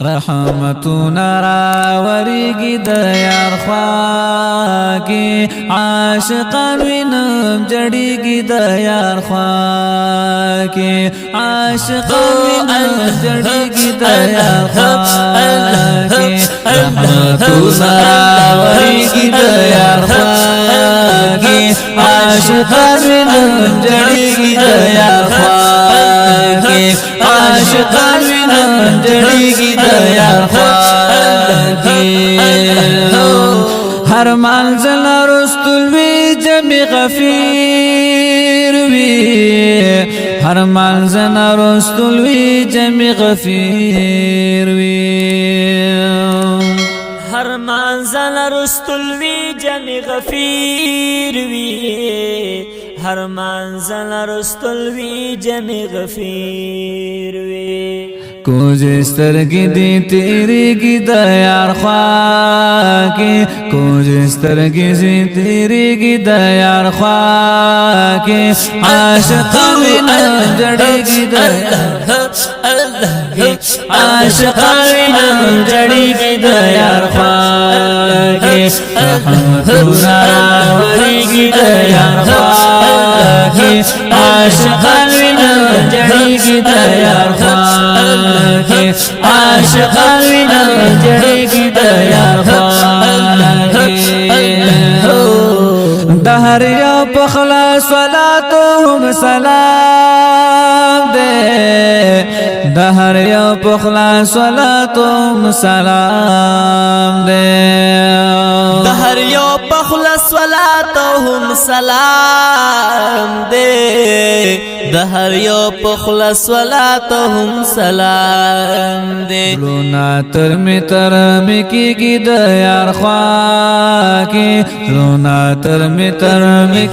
رحمتنا راوریږي د یار خوا کې عاشقان وینم جړیږي د یار خوا کې عاشقان وینم جړیږي د یار خوا کې رحمتنا راوریږي د یار خوا کې عاشقان وینم جړیږي د یار خوا کې عاشقان وینم جړیږي د یار خوا کې هر منزل رستل وی جمع غفیر وی هر منزل رستل وی جمع غفیر وی هر منزل رستل وی جمع غفیر وی هر منزل رستل وی جمع غفیر وی کوز سترګې دې تیریږي د یار خوا کې کوز سترګې دې تیریږي د یار خوا کې عاشق وینم جړیږي د عاشق وینم جړیږي د یار خوا کې رحمتنا راوریږي د یار خوا کې عاشق وینم جړیږي د یار خوا عاشقان وینم جړیږي د یار خوا کې د هر یو په خلاص صلاتهم سلام دې د هر یو په خلاص صلاتهم سلام دې د هر یو په خلاص صلاتهم سلام دې د هر یو په خلاص صلاتهم سلام دې لونا تر می کیږي د یار خوا کې لونا تر می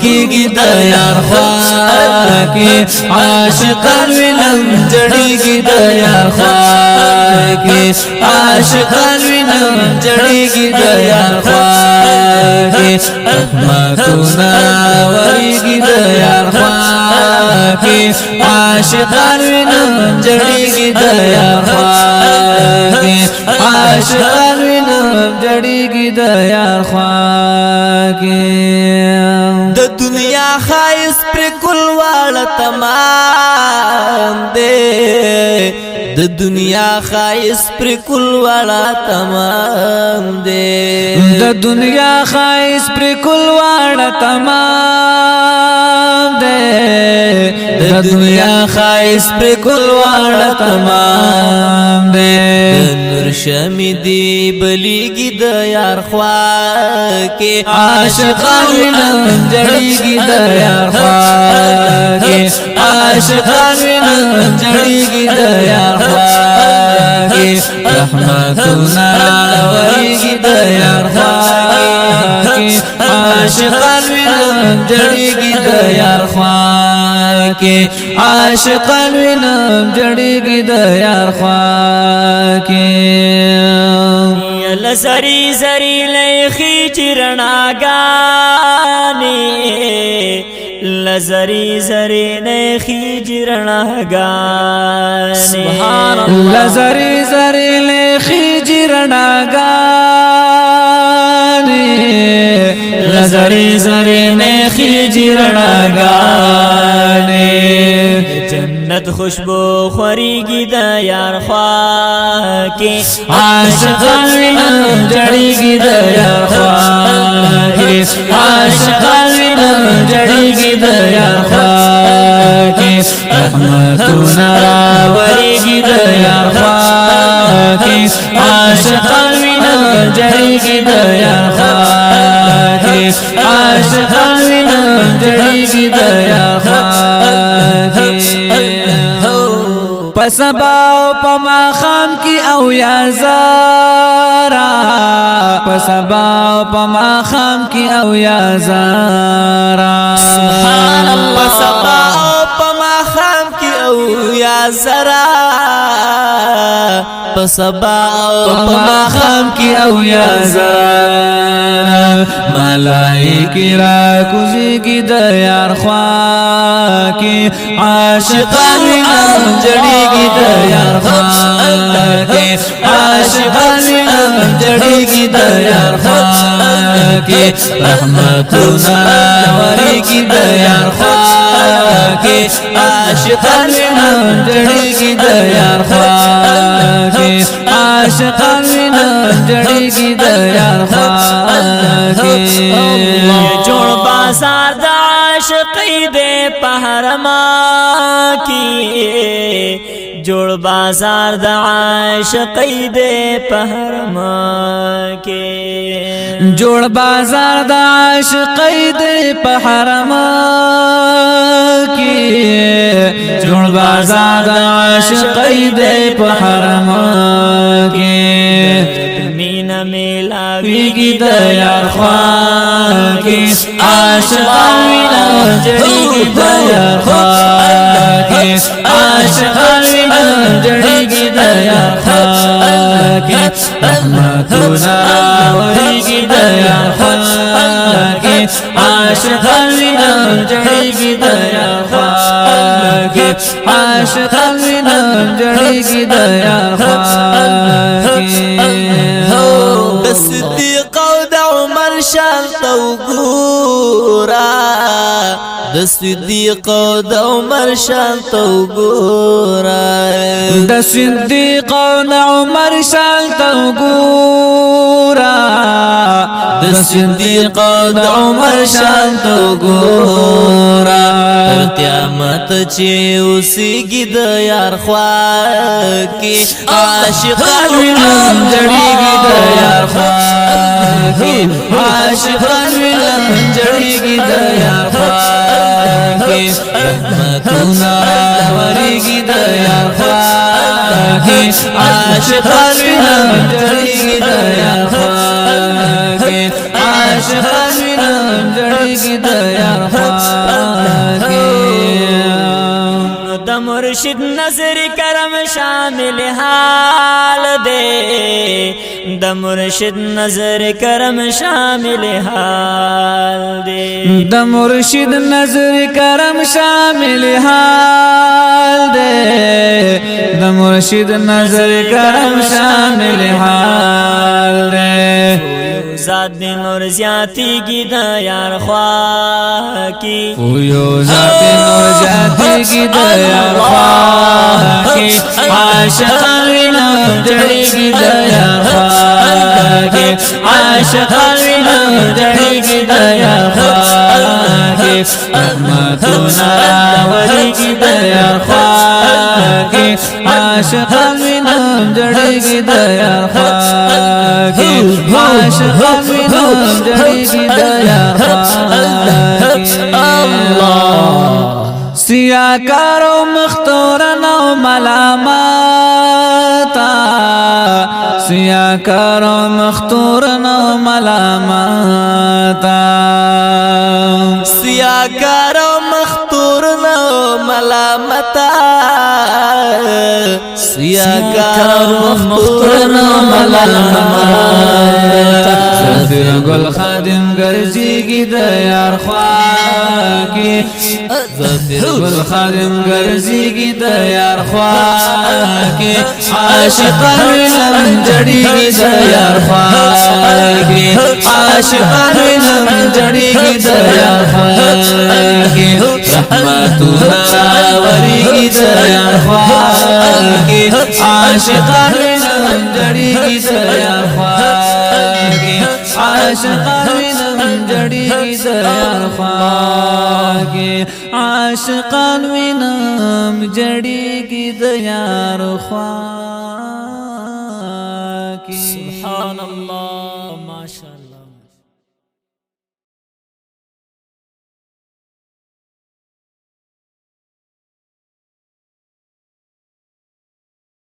کیږي د یار خوا کې عاشقان وینم جړیږي د یار خوا کې عاشقان وینم جړیږي د یار خوا کې رحمتنا راوریږي د یار خوا کې عاشقان وینم جړیږي د یار خوا کې عاشقان وینم جړیږي د یار خوا کې د دنیا خایس پر کل واړه تمام دې د دنیا خایس پر کل واړه تمام دې د دنیا خایس پر کل واړه تمام دې د دنیا خایس پر کل واړه تمام دې نور شمی دی بلیږي د یار خوا کې عاشقان وینم جړیږي د یار خوا کې عاشقان وینم جړیږي د یار خوا کې رحمتنا راوریږي د یار خوا کې عاشقان وینم جړیږي د یار خوا کې عاشقان وینم جړیږي د یار خوا کې لزری زری لیخی چرناگانی لزری زری لیخی چرناگانی سبحان اللہ لزری زری لیخی چرناگانی لزری زری لیخی چرناگانی جنت خوشبو خوریږي د یار خوا کې عاشقان وینم جړیږي د یار خوا کې عاشقان وینم جړیږي د یار خوا کې رحمتنا راوریږي د یار خوا کې عاشقان وینم جړیږي د یار خوا کې عاشقان وینم جړیږي د یار خوا پسبا او پما خام کی او یا زارا پسبا او پما خام کی او یا زارا سبحان اللہ پسبا او پما خام کی او یا زارا په سبا او په ماخام کی او یازان ملائکی را کوزی کی د یار خوا کی عاشقان وینم جڑی کی د یار خوا کی عاشقان وینم جڑی کی د یار خوا کی رحمتنا وری کی د یار خوا کی عاشقان وینم جڑی کی د یار خوا کی عاشقان وینم جڑی کی د یار خوا کی جوړ بازار د عاشقۍ دې په حرما کې جوړ بازار د عاشقۍ دې په حرما کې جوړ بازار د عاشقۍ دې په حرما کې جوړ بازار د عاشقۍ دې په حرما کې مینا ویگی د یار خوا کی عاشقان وینم جڑیگی د یار خوا کی عاشقان وینم جڑیگی د یار خوا کی رحمتنا وریگی د یار خوا کی عاشقان وینم جڑیگی د یار خوا کی عاشقان وینم جڑیگی د یار خوا کی صدیق او د عمر شان تو ګورا د صدیق او د عمر شان تو ګورا د صدیق او د عمر شان تو ګورا د صدیق او د عمر شان تو ګورا تر قیامت چې اوسېږي د یار خوا کې عاشقان وینم جړیږي د یار خوا کې عاشقان وینم جړیږي د یار خوا کې رحمتنا وریږي د یار خوا کې عاشقان وینم جړیږي د یار خوا کې عاشقان وینم جړیږي د یار خوا د مرشد نظر کرم شامل حال دے د مرشد نظر کرم شامل حال دے د مرشد نظر کرم شامل حال دے د مرشد نظر کرم شامل حال دے ذات نور زیاتی گی دا یار خواہ کی اویو ذات نور زیاتی گی دا یار خواہ کی عاشقان وینم جڑی گی دا یار خواہ کی عاشقان وینم جڑی گی دا یار خواہ کی رحمتنا وری گی دا یار خواہ کی عاشقان وینم جڑی گی دا یار خواہ کی عاشقان وینم جڑی گی دا یار خواہ کی سیاکارو مختورنو ملامتا سیاکارو مختورنو ملامتا سیاکارو مختورنو ملامتا سیاکارو مختورنو ملامتا صدر گل خادم گرزیگی دا یار خواہ کی صدر گل خادم گرزیگی دا یار خواہ کی عاشقان وینم جڑیگی دا یار خواہ کی عاشقان وینم جڑیگی دا یار خواہ کی رحمتنا وریگی دا یار خواہ کی عاشقان وینم جڑیگی دا یار خواہ کی عاشقان وینم جڑیگی دا یار خواہ کی عاشقان وینم جڑیگی دا یار خواہ کی سبحان اللہ.